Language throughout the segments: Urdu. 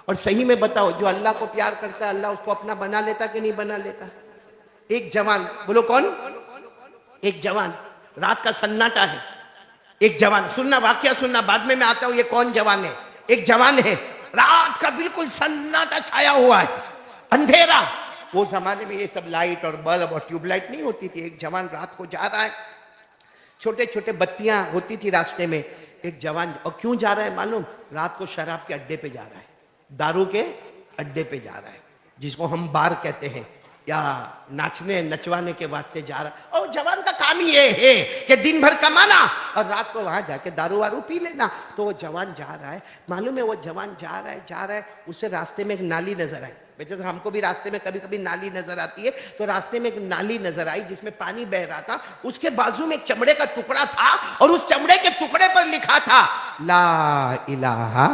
اور صحیح میں بتاؤ جو اللہ کو پیار کرتا ہے اللہ اس کو اپنا بنا لیتا کہ نہیں بنا لیتا؟ ایک جوان، بولو کون؟ ایک جوان، رات کا سناٹا ہے، ایک جوان، سننا واقعہ سننا، بعد میں آتا ہوں یہ کون جوان ہے۔ ایک جوان ہے، رات کا بالکل سناٹا چھایا ہوا ہے، اندھیرا۔ وہ زمانے میں یہ سب لائٹ اور بلب اور ٹیوب لائٹ نہیں ہوتی تھی۔ ایک جوان رات کو جا رہا ہے، چھوٹے چھوٹے بتیاں ہوتی تھی راستے میں۔ ایک جوان، اور کیوں جا رہا ہے معلوم؟ رات کو شراب کے اڈے پہ جا رہا ہے، دارو کے اڈے پہ جا رہا ہے، جس کو ہم بار کہتے ہیں، یا ناچنے نچوانے کے واسطے جا رہا ہے۔ اور جوان کا کام ہی یہ ہے کہ دن بھر کمانا اور رات کو وہاں جا کے دارو وارو پی لینا۔ تو وہ جوان جا رہا ہے، معلوم ہے وہ جوان جا رہا ہے، اسے راستے میں ایک نالی نظر آئی۔ بیٹے ہم کو بھی راستے میں کبھی کبھی نالی نظر آتی ہے، تو راستے میں ایک نالی نظر آئی جس میں پانی بہ رہا تھا۔ اس کے بازو میں ایک چمڑے کا ٹکڑا تھا، اور اس چمڑے کے ٹکڑے پر لکھا تھا لا الہ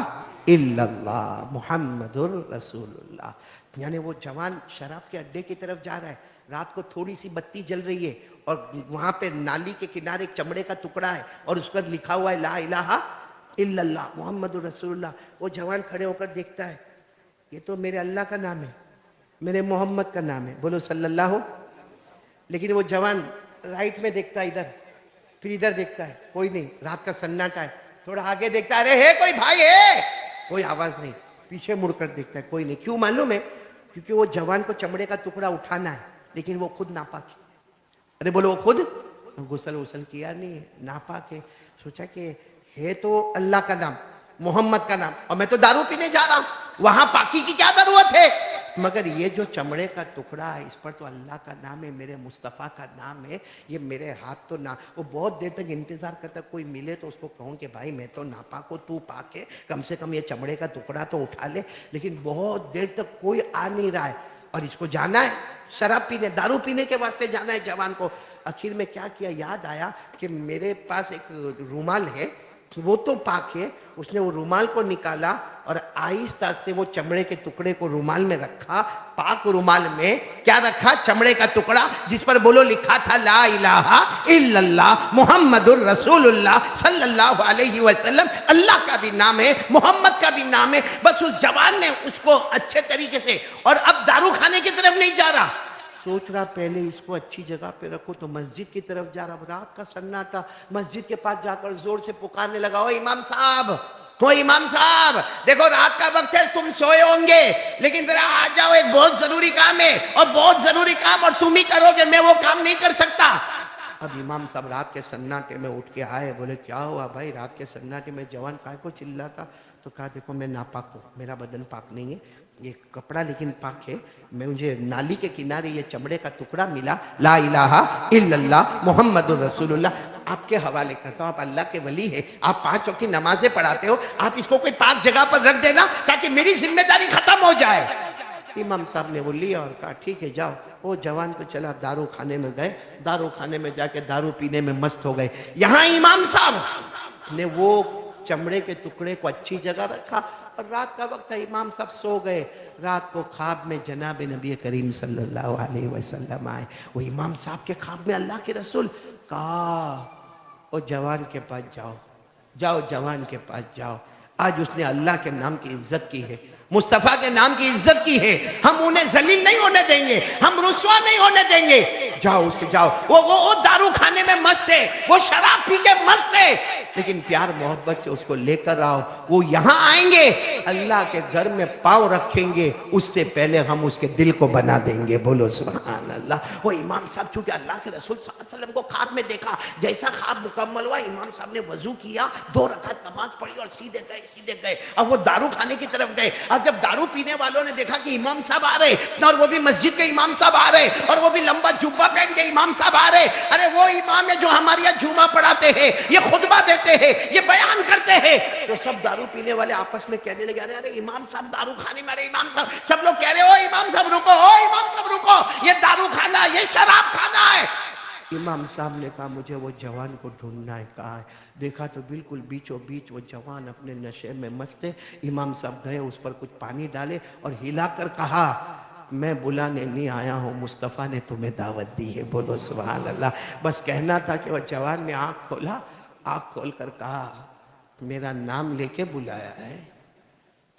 الا اللہ محمد الرسول اللہ۔ یعنی وہ جوان شراب کے اڈے کی طرف جا رہا ہے، رات کو تھوڑی سی بتی جل رہی ہے، اور وہاں پہ نالی کے کنارے ایک چمڑے کا ٹکڑا ہے، اور اس پر لکھا ہوا ہے لا الہ الا اللہ محمد الرسول اللہ۔ وہ جوان کھڑے ہو کر دیکھتا ہے، یہ تو میرے اللہ کا نام ہے، میرے محمد کا نام ہے، بولو صلی اللہ۔ لیکن وہ جوان رائٹ میں دیکھتا ہے ادھر، پھر ادھر دیکھتا ہے، کوئی نہیں، رات کا سناٹا ہے۔ تھوڑا آگے دیکھتا ہے، ارے ہے کوئی بھائی ہے؟ کوئی آواز نہیں۔ پیچھے مڑ کر دیکھتا ہے، کوئی نہیں۔ کیوں معلوم ہے؟ کیونکہ وہ جوان کو چمڑے کا ٹکڑا اٹھانا ہے، لیکن وہ خود ناپاک ہے۔ ارے بولو، وہ خود غسل کیا نہیں ہے، ناپاک ہے۔ سوچا کہ ہے تو اللہ کا نام، محمد کا نام، اور میں تو دارو پینے جا رہا ہوں، وہاں پاکی کی کیا ضرورت ہے؟ مگر یہ جو چمڑے کا ٹکڑا ہے اس پر تو اللہ کا نام ہے، میرے مصطفیٰ کا نام ہے، یہ میرے ہاتھ تو نہ۔ وہ بہت دیر تک انتظار کرتا، کوئی ملے تو اس کو کہوں کہ بھائی میں تو ناپاک ہوں، تو پاک ہے، کم سے کم یہ چمڑے کا ٹکڑا تو اٹھا لے۔ لیکن بہت دیر تک کوئی آ نہیں رہا ہے، اور اس کو جانا ہے شراب پینے، دارو پینے کے واسطے جانا ہے جوان کو۔ آخر میں کیا کیا، یاد آیا کہ میرے پاس ایک رومال ہے، وہ تو پاک ہے۔ اس نے وہ رومال کو نکالا اور آہستہ سے وہ چمڑے کے ٹکڑے کو رومال میں رکھا، پاک رومال میں کیا رکھا؟ چمڑے کا ٹکڑا، جس پر بولو لکھا تھا لا الہ الا اللہ محمد الرسول اللہ صلی اللہ علیہ وسلم۔ اللہ کا بھی نام ہے، محمد کا بھی نام ہے۔ بس اس جوان نے اس کو اچھے طریقے سے، اور اب دارو کھانے کی طرف نہیں جا رہا، سوچ رہا پہلے اس کو اچھی جگہ پہ رکھو، تو مسجد کی طرف جا رہا۔ رات کا سناٹا، مسجد کے پاس جا کر زور سے پکارنے لگا، او امام صاحب، تو امام صاحب دیکھو رات کا وقت ہے، تم سوئے ہوں گے، لیکن ذرا آ جاؤ، ایک بہت ضروری کام ہے، اور بہت ضروری کام اور تم ہی کرو گے، میں وہ کام نہیں کر سکتا۔ اب امام صاحب رات کے سناٹے میں اٹھ کے آئے، بولے کیا ہوا بھائی؟ رات کے سناٹے میں جوان کائے کو چلاتا؟ تو کہا دیکھو میں ناپاک ہوں، میرا بدن پاک نہیں ہے، یہ کپڑا لیکن پاک ہے، مجھے نالی کے کنارے یہ چمڑے کا ٹکڑا ملا، لا الہ الا اللہ محمد الرسول اللہ۔ آپ کے حوالے کرتا ہوں، آپ اللہ کے ولی ہیں، آپ 5 وقت کی نمازیں پڑھاتے ہو، آپ اس کو کوئی پاک جگہ پر رکھ دینا تاکہ میری ذمہ داری ختم ہو جائے۔ امام صاحب نے وہ لیا اور کہا ٹھیک ہے جاؤ۔ وہ جوان تو چلا دارو کھانے میں گئے، دارو کھانے میں جا کے دارو پینے میں مست ہو گئے۔ یہاں امام صاحب نے وہ چمڑے کے ٹکڑے کو اچھی جگہ رکھا، اور رات کا وقت ہے، امام صاحب سو گئے۔ رات کو خواب میں جناب نبی کریم صلی اللہ علیہ وسلم آئے۔ وہ امام صاحب کے خواب میں اللہ کے رسول کہا او جوان کے پاس جاؤ، جاؤ جوان کے پاس جاؤ، آج اس نے اللہ کے نام کی عزت کی ہے، مصطفیٰ کے نام کی عزت کی ہے، ہم انہیں ذلیل نہیں ہونے دیں گے، ہم رسوا نہیں ہونے دیں گے، جاؤ اسے جاؤ۔ وہ دارو کھانے میں مست ہے، وہ شراب پی کے مست ہے، لیکن پیار محبت سے اس کو لے کر آؤ۔ وہ یہاں آئیں گے، اللہ کے گھر میں پاؤں رکھیں گے، اس سے پہلے ہم اس کے دل کو بنا دیں گے، بولو سبحان اللہ۔ وہ امام صاحب چونکہ اللہ کے رسول صلی اللہ علیہ وسلم کو خواب میں دیکھا، جیسا خواب مکمل ہوا، امام صاحب نے وضو کیا، 2 رکعت نماز پڑھی اور سیدھے گئے۔ اب وہ دارو کھانے کی طرف گئے، اور جب دارو پینے والوں نے دیکھا کہ امام صاحب آ رہے، اور وہ بھی مسجد کے امام صاحب آ رہے، اور وہ بھی لمبا جبہ پہن کے امام صاحب آ رہے، ارے وہ امام ہے جو ہمارے یہاں جمعہ پڑھاتے ہیں، یہ خطبہ دیتے ہیں، یہ بیان کرتے ہیں، تو سب دارو پینے والے آپس میں کہنے لگے ارے امام صاحب دارو کھانے میں، ارے امام صاحب، سب لوگ کہہ رہے او امام صاحب رکو، او امام صاحب رکو، یہ دارو کھانا، یہ شراب کھانا ہے۔ امام صاحب نے کہا مجھے وہ جوان کو ڈھونڈنا ہے، کہا ہے، دیکھا تو بالکل بیچوں بیچ وہ جوان اپنے نشے میں مست ہے۔ امام صاحب گئے، اس پر کچھ پانی ڈالے اور ہلا کر کہا میں بلانے نہیں آیا ہوں، مصطفیٰ نے تمہیں دعوت دی ہے، بولو سبحان اللہ۔ بس کہنا تھا کہ وہ جوان نے آنکھ کھولا، آنکھ کھول کر کہا میرا نام لے کے بلایا ہے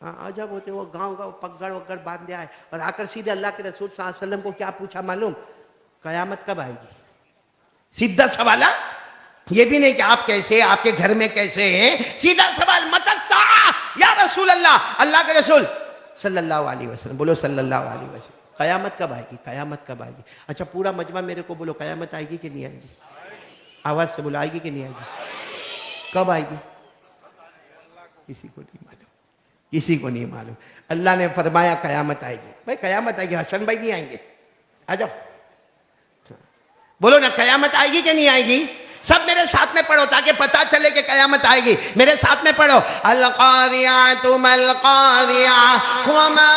عجب ہوتے وہ گاؤں کا پگڑ وگڑ باندھے آئے اور آ کر سیدھے اللہ کے رسول صلی اللہ علیہ وسلم کو کیا پوچھا معلوم؟ قیامت کب آئے گی؟ سیدھا سوال، یہ بھی نہیں کہ آپ کیسے، آپ کے گھر میں کیسے ہیں، سیدھا سوال متی الساعہ یا رسول اللہ، اللہ کے رسول صلی اللہ علیہ وسلم، بولو صلی اللہ علیہ وسلم، قیامت کب آئے گی؟ قیامت کب آئے گی؟ اچھا پورا مجمع میرے کو بولو قیامت آئے گی کہ نہیں آئے گی؟ آواز سے بولو آئے گی کہ نہیں آئے گی؟ کب آئے گی؟ کسی کو نہیں معلوم، کسی کو نہیں معلوم۔ اللہ نے فرمایا قیامت آئے گی۔ بھائی قیامت آئے گی، حسن بھائی نہیں آئیں گے؟ آ جاؤ بولو نا قیامت آئے گی کہ نہیں آئے گی؟ سب میرے ساتھ میں پڑھو تاکہ پتا چلے کہ قیامت آئے گی۔ میرے ساتھ میں پڑھو، القاریعۃ ما القاریعۃ وما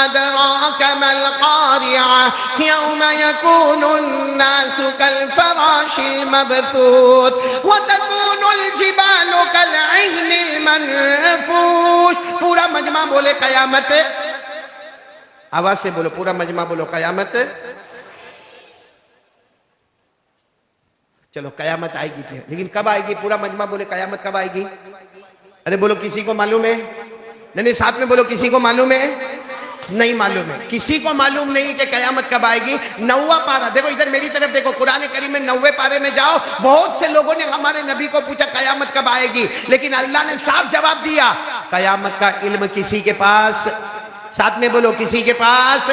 ادراک ما القاریعۃ یوم یکون الناس کالفراش المبثوث وتکون الجبال کالعہن المنفوش۔ پورا مجمع بولے قیامت، آواز سے بولو، پورا مجمع بولو قیامت۔ چلو قیامت آئے گی لیکن کب آئے گی؟ پورا مجمع بولے قیامت کب آئے گی؟ ارے بولو کسی کو معلوم ہے؟ نہیں ساتھ میں بولو کسی کو معلوم ہے؟ نہیں معلوم ہے، کسی کو معلوم نہیں کہ قیامت کب آئے گی۔ 9واں پارہ دیکھو، ادھر میری طرف دیکھو، قرآن کریم میں 9ویں پارے میں جاؤ، بہت سے لوگوں نے ہمارے نبی کو پوچھا قیامت کب آئے گی، لیکن اللہ نے صاف جواب دیا، قیامت کا علم کسی کے پاس، ساتھ میں بولو کسی کے پاس۔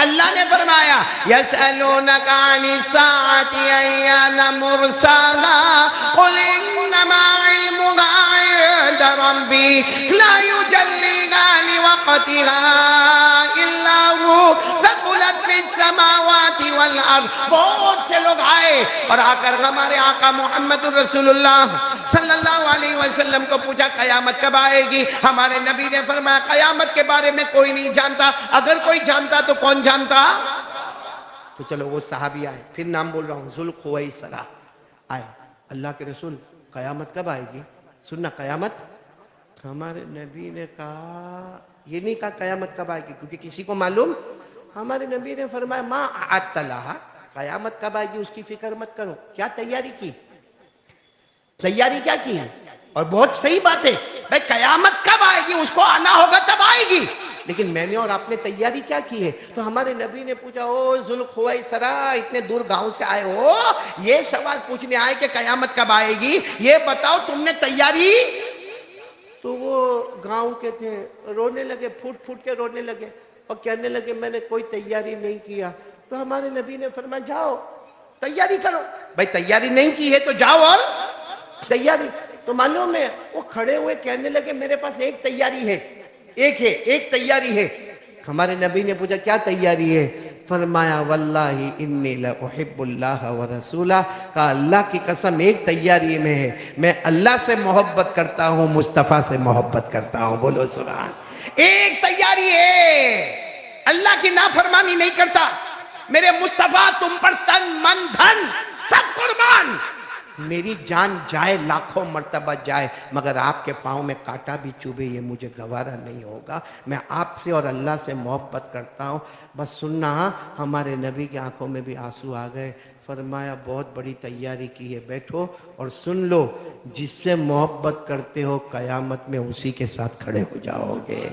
اللہ نے فرمایا یسألونک عن الساعۃ ایان مرساها قل انما علمها عند ربی لا یجلیها لوقتها الا هو ثقلت فی السماوات والارض۔ بہت سے لوگ آئے اور آ کر ہمارے آقا محمد الرسول اللہ صلی اللہ علیہ وسلم کو پوچھا قیامت کب آئے گی؟ ہمارے نبی نے فرمایا قیامت کے بارے میں کوئی نہیں جانتا، اگر کوئی جانتا تو کون جانتا؟ تو چلو وہ صحابی آئے، پھر نام بول رہا ہوں، ذوالخویسرہ آئے، اللہ کے رسول قیامت کب آئے گی؟ سننا قیامت۔ ہمارے نبی نے کہا، یہ نہیں کہا قیامت کب آئے گی کیونکہ کسی کو معلوم، ہمارے نبی نے فرمایا ما اعدت لہا، قیامت کب آئے گی اس کی فکر مت کرو، کیا تیاری کی؟ تیاری کیا کی ہے؟ اور بہت صحیح بات ہے بھائی، قیامت کب آئے گی اس کو آنا ہوگا تب آئے گی، لیکن میں نے اور آپ نے تیاری کیا کی ہے؟ تو ہمارے نبی نے پوچھا، او ذوالخویسرہ اتنے دور گاؤں سے آئے ہو، یہ سوال پوچھنے آئے کہ قیامت کب آئے گی، یہ بتاؤ تم نے تیاری؟ تو وہ گاؤں کے تھے، رونے لگے، پھوٹ پھوٹ کے رونے لگے اور کہنے لگے میں نے کوئی تیاری نہیں کیا۔ تو ہمارے نبی نے فرمایا جاؤ تیاری کرو، بھائی تیاری نہیں کی ہے تو جاؤ اور تیاری۔ تو معلوم ہے وہ کھڑے ہوئے کہنے لگے میرے پاس ایک تیاری ہے، ایک تیاری ہے۔ ہمارے نبی نے پوچھا کیا تیاری ہے؟ فرمایا واللہ انی لأحب اللہ ورسولہ، کہا اللہ کی قسم ایک تیاری میں ہے، میں اللہ سے محبت کرتا ہوں، مصطفیٰ سے محبت کرتا ہوں، بولو سبحان۔ ایک تیاری ہے، اللہ کی نافرمانی نہیں کرتا، میرے مصطفیٰ تم پر تن من دھن سب قربان، میری جان جائے لاکھوں مرتبہ جائے مگر آپ کے پاؤں میں کانٹا بھی چوبے یہ مجھے گوارا نہیں ہوگا، میں آپ سے اور اللہ سے محبت کرتا ہوں۔ بس سننا، ہمارے نبی کی آنکھوں میں بھی آنسو آ گئے، فرمایا بہت بڑی تیاری کی ہے، بیٹھو اور سن لو، جس سے محبت کرتے ہو قیامت میں اسی کے ساتھ کھڑے ہو جاؤ گے۔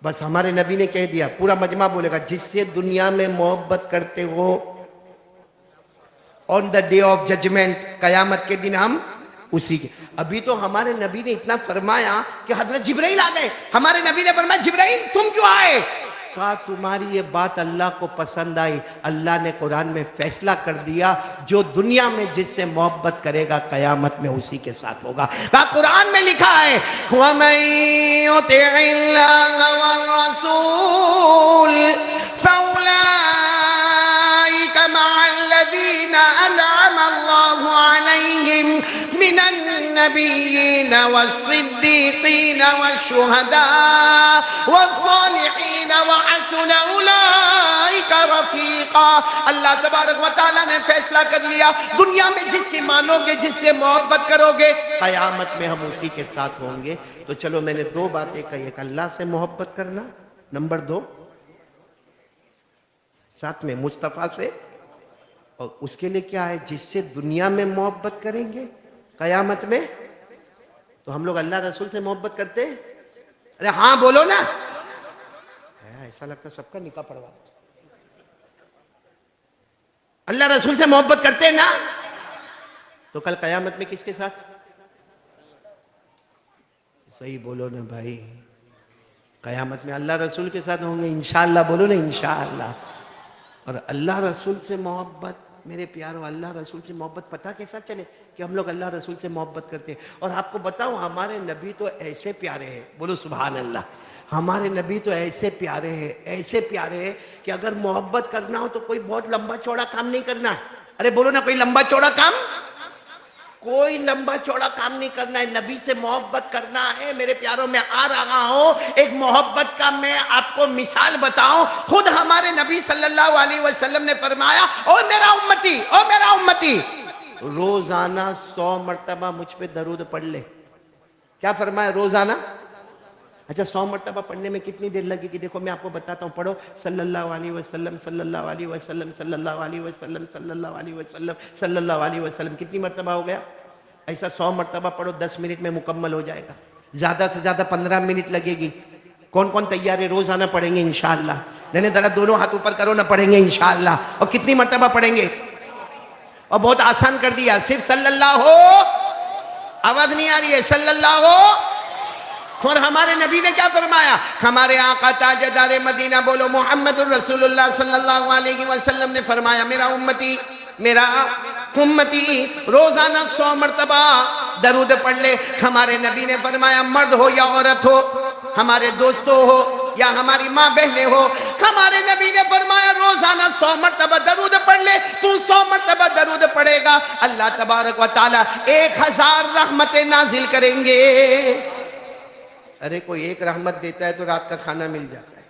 بس ہمارے نبی نے کہہ دیا، پورا مجمع بولے گا جس سے دنیا میں محبت کرتے ہو on the day of judgment، قیامت کے دن ہم اسی کے۔ ابھی تو ہمارے نبی نے اتنا فرمایا کہ حضرت جبرائیل آ گئے، ہمارے نبی نے فرمایا جبرائیل تم کیوں آئے؟ کہا تمہاری یہ بات اللہ کو پسند آئی، اللہ نے قرآن میں فیصلہ کر دیا جو دنیا میں جس سے محبت کرے گا قیامت میں اسی کے ساتھ ہوگا۔ کہا قرآن میں لکھا ہے وَمَن يُطِعِ اللَّهَ وَالرَّسُولَ فَأُولَٰئِكَ مَعَ الَّذِينَ أَنْعَمَ اللَّهُ عَلَيْهِمْ مِنَ النَّبِيِّينَ وَالصِّدِّيقِينَ وَالشُّهَدَاءِ وَالصَّالِحِينَ وَحَسُنَ أُولَٰئِكَ رَفِيقًا۔ اللہ تبارک و تعالیٰ نے فیصلہ کر لیا، دنیا میں جس کی مانو گے، جس سے محبت کرو گے، قیامت میں ہم اسی کے ساتھ ہوں گے۔ تو چلو میں نے دو باتیں کہی، ایک اللہ سے محبت کرنا، نمبر 2 ساتھ میں مصطفیٰ سے، اور اس کے لیے کیا ہے جس سے دنیا میں محبت کریں گے قیامت میں تو ہم لوگ اللہ رسول سے محبت کرتے ہیں؟ ارے ہاں بولو نا. ایسا لگتا سب کا نکاح پڑوا. اللہ رسول سے محبت کرتے ہیں نا؟ تو کل قیامت میں کس کے ساتھ؟ صحیح بولو نا بھائی. قیامت میں اللہ رسول کے ساتھ ہوں گے انشاءاللہ. بولو نا انشاءاللہ. اور اللہ رسول سے محبت، میرے پیارو، اللہ رسول سے محبت پتہ کیسا چلے کہ ہم لوگ اللہ رسول سے محبت کرتے ہیں. اور آپ کو بتاؤں ہمارے نبی تو ایسے پیارے ہیں، بولو سبحان اللہ. ہمارے نبی تو ایسے پیارے ہیں، ایسے پیارے ہیں کہ اگر محبت کرنا ہو تو کوئی بہت لمبا چوڑا کام نہیں کرنا ہے. ارے بولو نا، کوئی لمبا چوڑا کام، کوئی لمبا چوڑا کام نہیں کرنا ہے. نبی سے محبت کرنا ہے. میرے پیاروں، میں آ رہا ہوں ایک محبت کا میں آپ کو مثال بتاؤں. خود ہمارے نبی صلی اللہ علیہ وسلم نے فرمایا، او میرا امتی، او میرا امتی، روزانہ 100 مرتبہ مجھ پہ درود پڑھ لے. کیا فرمایا؟ روزانہ. اچھا 100 مرتبہ پڑھنے میں کتنی دیر لگے گی؟ دیکھو میں آپ کو بتاتا ہوں. پڑھو صلی اللہ علیہ وسلم، صلی اللہ علیہ وسلم، صلی اللہ علیہ وسلم، صلی اللہ علیہ وسلم، صلی اللہ علیہ وسلم. کتنی مرتبہ ہو گیا؟ ایسا 100 مرتبہ پڑھو، 10 منٹ میں مکمل ہو جائے گا. زیادہ سے زیادہ 15 منٹ لگے گی. کون کون تیار ہے؟ روزانہ پڑھیں گے انشاءاللہ. نہیں ذرا دونوں ہاتھ اوپر کرو نا. پڑھیں گے انشاءاللہ. اور کتنی مرتبہ پڑھیں گے؟ اور بہت آسان کر دیا، صرف صلی اللہ ہو. آواز نہیں آ رہی ہے؟ صلی اللہ ہو. اور ہمارے نبی نے کیا فرمایا؟ ہمارے آقا تاجدار مدینہ، بولو محمد الرسول اللہ صلی اللہ علیہ وسلم نے فرمایا، میرا امتی، میرا امتی روزانہ 100 مرتبہ درود پڑھ لے. ہمارے نبی نے فرمایا، مرد ہو یا عورت ہو، ہمارے دوستوں ہو یا ہماری ماں بہنیں ہو، ہمارے نبی نے فرمایا روزانہ 100 مرتبہ درود پڑھ لے. تو 100 مرتبہ درود پڑھے گا، اللہ تبارک و تعالی 1000 رحمتیں نازل کریں گے. ارے کوئی ایک رحمت دیتا ہے تو رات کا کھانا مل جاتا ہے.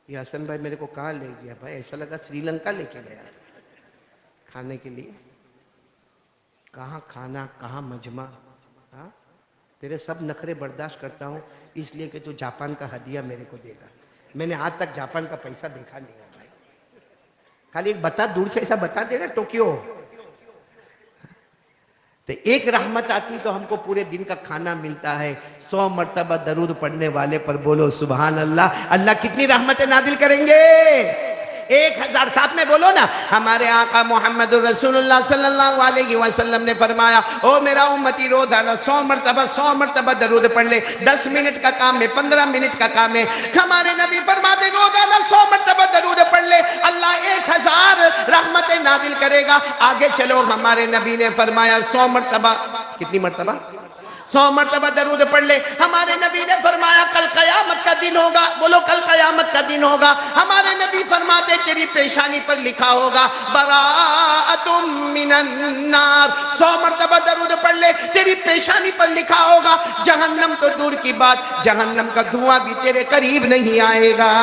یہ حسن بھائی میرے کو کہاں لے گیا بھائی؟ ایسا لگا سری لنکا لے کے گیا کھانے کے لیے. کہاں کھانا، کہاں مجمع. ہاں تیرے سب نخرے برداشت کرتا ہوں اس لیے کہ تو جاپان کا ہدیہ میرے کو دے گا. میں نے آج تک جاپان کا پیسہ دیکھا نہیں ہے بھائی. خالی ایک بتا، دور سے ایسا بتا دے نا ٹوکیو. تو ایک رحمت آتی تو ہم کو پورے دن کا کھانا ملتا ہے. 100 مرتبہ درود پڑھنے والے پر بولو سبحان اللہ. اللہ کتنی رحمتیں نازل کریں گے؟ 1000. ساتھ میں بولو نا. ہمارے آقا محمد الرسول اللہ صلی اللہ علیہ وسلم نے فرمایا، او میرا امتی روزانہ 100 مرتبہ درود پڑھ لے. 10 منٹ کا کام ہے، 15 منٹ کا کام ہے. ہمارے نبی فرماتے روزانہ 100 مرتبہ درود پڑھ لے، اللہ 1000 رحمتیں نازل کرے گا. آگے چلو، ہمارے نبی نے فرمایا 100 مرتبہ. کتنی مرتبہ؟ 100 مرتبہ درود پڑھ لے. ہمارے نبی نے فرمایا کل قیامت کا دن ہوگا. بولو کل قیامت کا دن ہوگا. ہمارے نبی فرماتے تیری پیشانی پر لکھا ہوگا براءۃ من النار. 100 مرتبہ درود پڑھ لے، تیری پیشانی پر لکھا ہوگا جہنم تو دور کی بات، جہنم کا دھواں بھی تیرے قریب نہیں آئے گا.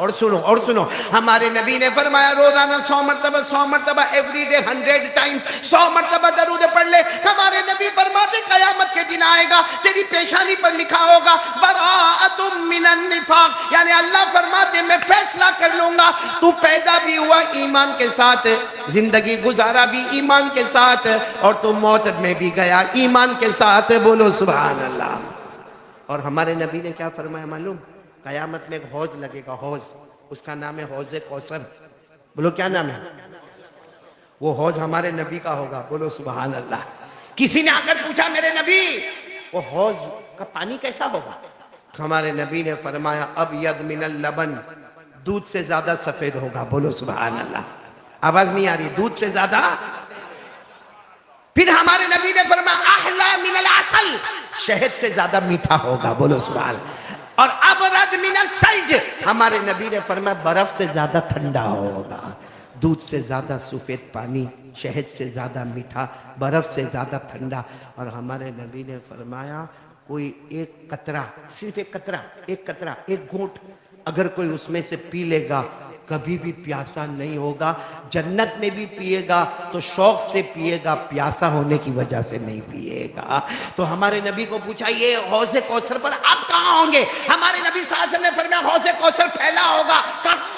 اور سنو ہمارے نبی نے فرمایا روزانہ 100 مرتبہ ایوری ڈے 100 ٹائمز 100 مرتبہ درود پڑھ لے. ہمارے نبی فرماتے قیامت کے دن آئے گا، تیری پیشانی پر لکھا ہوگا براءۃ من النفاق. یعنی اللہ فرماتے میں فیصلہ کر لوں گا، تو پیدا بھی ہوا ایمان کے ساتھ، زندگی گزارا بھی ایمان کے ساتھ، اور تو موت میں بھی گیا ایمان کے ساتھ. بولو سبحان اللہ. اور ہمارے نبی نے کیا فرمایا معلوم؟ قیامت میں ایک حوض لگے گا، حوض، اس کا نام ہے حوض کوثر. بولو کیا نام ہے؟ وہ حوض ہمارے نبی کا ہوگا. بولو سبحان اللہ. کسی نے آ کر پوچھا میرے نبی وہ حوض کا پانی کیسا ہوگا؟ ہمارے نبی نے فرمایا ابیض من اللبن، دودھ سے زیادہ سفید ہوگا. بولو سبحان اللہ. آواز نہیں آ رہی؟ دودھ سے زیادہ. پھر ہمارے نبی نے فرمایا احلی من العسل، شہد سے زیادہ میٹھا ہوگا. بولو سبحان اللہ. اور ابرد من الثلج، ہمارے نبی نے فرمایا برف سے زیادہ ٹھنڈا ہوگا. دودھ سے زیادہ سفید پانی، شہد سے زیادہ میٹھا، برف سے زیادہ ٹھنڈا. اور ہمارے نبی نے فرمایا کوئی ایک قطرہ، صرف ایک قطرہ، ایک گھونٹ اگر کوئی اس میں سے پی لے گا کبھی بھی پیاسا نہیں ہوگا. جنت میں بھی پیے گا تو شوق سے پیے گا، پیاسا ہونے کی وجہ سے نہیں پیے گا. تو ہمارے نبی کو پوچھا یہ حوض کوثر پر آپ کہاں ہوں گے؟ ہمارے نبی صلی اللہ علیہ وسلم نے فرمایا حوض کوثر پھیلا ہوگا.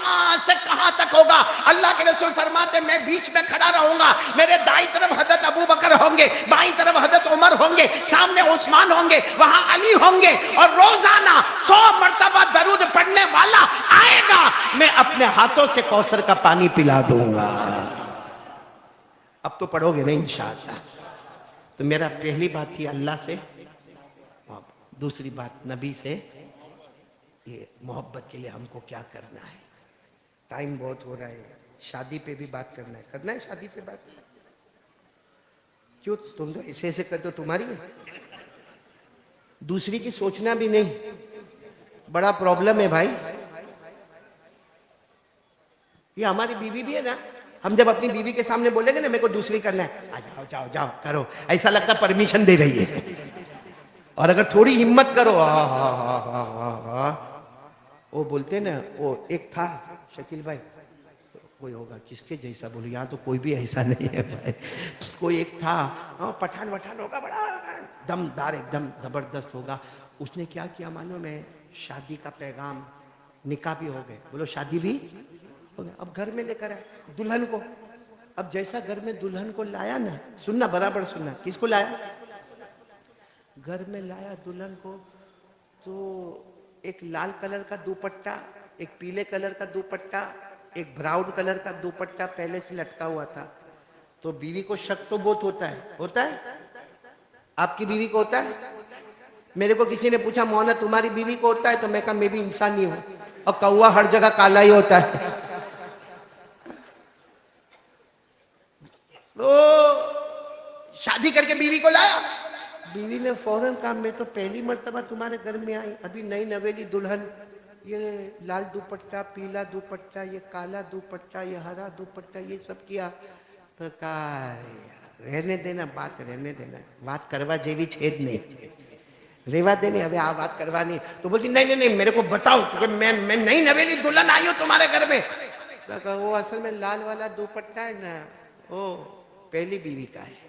کہاں سے کہاں تک ہوگا. اللہ کے رسول فرماتے میں بیچ میں کھڑا رہوں گا, میرے دائیں طرف حضرت ابو بکر ہوں گے, بائیں طرف حضرت عمر ہوں گے, سامنے عثمان ہوں گے, وہاں علی ہوں گے, اور روزانہ 100 مرتبہ درود پڑھنے والا آئے گا, میں اپنے ہاتھوں سے کوثر کا پانی پلا دوں گا. اب تو پڑھو گے نا انشاءاللہ. تو میرا پہلی بات تھی اللہ سے, دوسری بات نبی سے, یہ محبت کے لیے ہم کو کیا کرنا ہے. ٹائم بہت ہو رہا ہے, شادی پہ بھی بات کرنا ہے شادی پہ بات. کیوں تم تو ایسے ایسے کرتے ہو, تمہاری ہے, دوسری کی سوچنا بھی نہیں, بڑا پرابلم ہے بھائی. یہ ہماری بیوی بھی ہے نا, ہم جب اپنی بیوی کے سامنے بولیں گے نا میرے کو دوسری کرنا ہے, جاؤ جاؤ جاؤ کرو, ایسا لگتا پرمیشن دے رہی ہے. اور اگر تھوڑی ہمت کرو, وہ بولتے نا, وہ ایک تھا شکیل بھائی, کوئی ہوگا کس کے جیسا, بولو یہاں تو کوئی بھی ایسا نہیں ہے بھائی. کوئی ایک تھا پٹھان وٹھان ہوگا, بڑا دم دار ایک دم زبردست ہوگا. اس نے کیا کیا مانو, میں شادی کا پیغام, نکاح بھی ہو گئے, بولو شادی بھی ہو گیا, اب گھر میں لے کر آئے دلہن کو. اب جیسا گھر میں دلہن کو لایا نا, سننا برابر سننا, کس کو لایا, گھر میں لایا دلہن کو, تو ایک لال کلر کا دوپٹہ, ایک پیلے کلر کا دوپٹہ, ایک براؤن کلر کا دوپٹہ پہلے سے لٹکا ہوا تھا. تو بیوی کو شک تو بہت ہوتا ہے. آپ کی بیوی کو ہوتا ہے؟ میرے کو کسی نے پوچھا مولانا تمہاری بیوی کو ہوتا ہے, تو میں کہا میں بھی انسان ہی ہوں, اور کوا ہر جگہ کالا ہی ہوتا ہے. تو شادی کر کے بیوی کو لایا, بیوی نے فوراً کہا میں تو پہلی مرتبہ تمہارے گھر میں آئی, ابھی نئی نویلی دلہن, یہ لال دوپٹہ, پیلا دوپٹہ, یہ کالا دوپٹہ, یہ ہرا دوپٹہ, یہ سب کیا. تو کہا رہنے دینا, بات رہنے دینا, بات کروا جیوی چھید نہیں, ریوا دینے, ابھی آپ بات کروانی. تو بولتی نہیں نہیں میرے کو بتاؤ, کیونکہ میں نئی نویلی دلہن آئی ہوں تمہارے گھر میں. تو کہا وہ اصل میں لال والا دوپٹہ ہے نا, وہ پہلی بیوی کا ہے,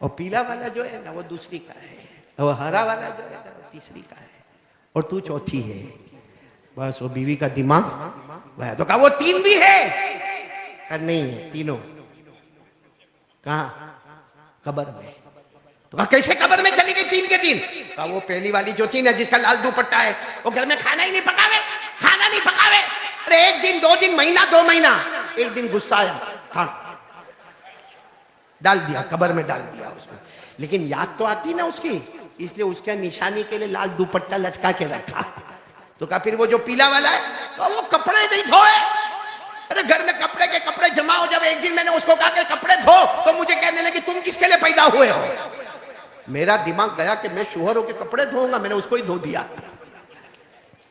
اور پیلا والا جو ہے نا وہ دوسری کا ہے, اور ہرا والا جو ہے نا وہ تیسری کا ہے, اور تو چوتھی ہے. بس وہ بیوی کا دماغ گیا. تو کہا وہ 3 بھی ہے, کہا نہیں ہے, تینوں. کہاں, قبر میں. تو کہا کیسے قبر میں چلی گئی 3 کے 3؟ کہا وہ پہلی والی جو تھی نا جس کا لال دوپٹہ ہے, وہ گھر میں کھانا ہی نہیں پکاوے, کھانا نہیں پکاوے. ارے 1 دن 2 دن, مہینہ 2 مہینہ, ایک دن غصہ آیا, ہاں ڈال دیا, قبر میں ڈال دیا اس کو. لیکن یاد تو آتی نا اس کی, اس لیے اس کے نشانی کے لیے لال دوپٹہ لٹکا کے رکھا. تو کہا پھر وہ جو پیلا والا ہے, تو وہ کپڑے نہیں دھوئے. ارے گھر میں کپڑے کے کپڑے جمع ہو, جب ایک دن میں نے اس کو کہا کہ کپڑے دھو, تو مجھے کہنے لگی تم کس کے لیے پیدا ہوئے ہو. میرا دماغ گیا کہ میں شوہر ہو کے کپڑے دھوؤں گا, میں نے اس کو ہی دھو دیا.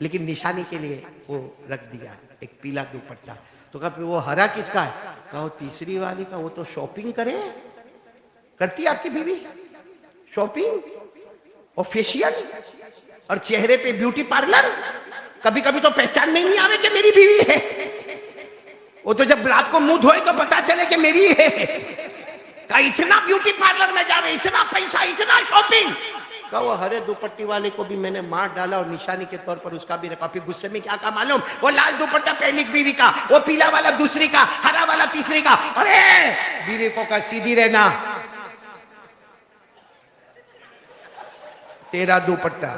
لیکن نشانی کے لیے وہ رکھ دیا ایک پیلا دوپٹہ. تو کہا پھر وہ ہرا کس کا ہے؟ کہا وہ تیسری والی کا. وہ تو شاپنگ کرتی ہے آپ کی بیوی, شاپنگ اور فیشیل اور چہرے پہ بیوٹی پارلر. کبھی کبھی تو پہچان نہیں آوے کہ میری بیوی ہے. وہ تو جب رات کو منہ دھوئے تو پتا چلے کہ میری ہے. کہا اتنا بیوٹی پارلر میں جاوے, اتنا پیسہ, اتنا شاپنگ. کہا وہ ہرے دوپٹی والے کو بھی میں نے مار ڈالا, اور نشانی کے طور پر اس کا بھی رکھا. پھر غصے میں کیا کہا معلوم, وہ لال دوپٹہ پہلی بیوی کا, وہ پیلا والا دوسری کا, ہرا والا تیسری کا. ارے بیوی کو کہا سیدھی رہنا, تیرا دوپٹہ.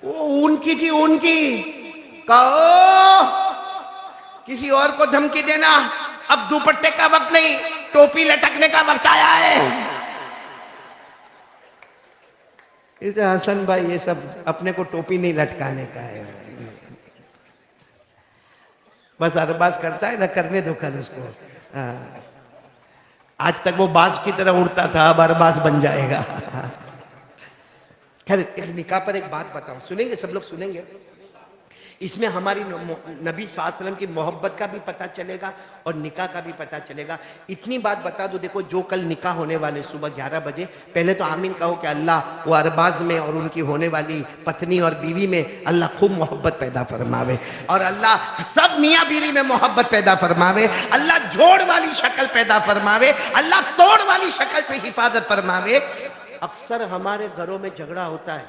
وہ ان کی تھی, ان کی. کہو کسی اور کو دھمکی دینا, اب دوپٹے کا وقت نہیں, ٹوپی لٹکنے کا وقت آیا ہے. حسن بھائی یہ سب اپنے کو ٹوپی نہیں لٹکانے کا ہے, بس ارباز کرتا ہے نا, کرنے دو کل اس کو. آج تک وہ باز کی طرح اڑتا تھا, اب ارباز بن جائے گا. خیر نکاح پر ایک بات بتاؤں, سنیں گے سب لوگ, سنیں گے. اس میں ہماری نبی صلی اللہ علیہ وسلم کی محبت کا بھی پتہ چلے گا, اور نکاح کا بھی پتہ چلے گا. اتنی بات بتا دو, دیکھو جو کل نکاح ہونے والے صبح 11 بجے, پہلے تو آمین کہو کہ اللہ وہ ارباز میں اور ان کی ہونے والی پتنی اور بیوی میں اللہ خوب محبت پیدا فرماوے, اور اللہ سب میاں بیوی میں محبت پیدا فرماوے, اللہ جوڑ والی شکل پیدا فرماوے, اللہ توڑ والی شکل سے حفاظت فرماوے. اکثر ہمارے گھروں میں جھگڑا ہوتا ہے,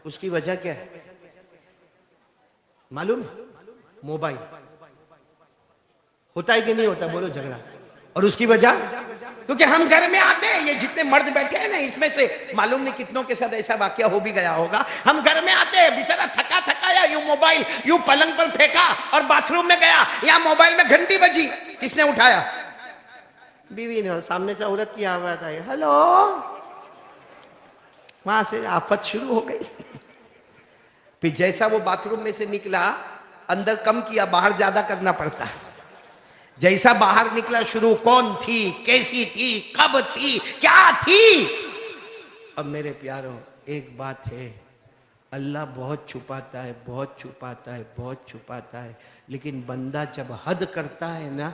اس کی وجہ کیا ہے معلوم ہے؟ موبائل. ہوتا ہے کہ نہیں ہوتا؟ بولو جھگڑا. اور اس کی وجہ کیونکہ ہم گھر میں آتے ہیں, یہ جتنے مرد بیٹھے ہیں نا اس میں سے معلوم نہیں کتنوں کے ساتھ ایسا واقعہ ہو بھی گیا ہوگا. ہم گھر میں آتے ہیں, بیچارہ تھکا تھکایا یوں موبائل یوں پلنگ پر پھینکا اور باتھ روم میں گیا, یا موبائل میں گھنٹی بجی, کس نے اٹھایا؟ بیوی نے. اور سامنے سے عورت کی آواز آئی, ہلو. وہاں سے آفت شروع ہو گئی. پھر جیسا وہ باتھ روم میں سے نکلا, اندر کم کیا, باہر زیادہ کرنا پڑتا ہے. جیسا باہر نکلا شروع, کون تھی, کیسی تھی, کب تھی, کیا تھی. اب میرے پیاروں ایک بات ہے, اللہ بہت چھپاتا ہے, بہت چھپاتا ہے, بہت چھپاتا ہے, لیکن بندہ جب حد کرتا ہے نا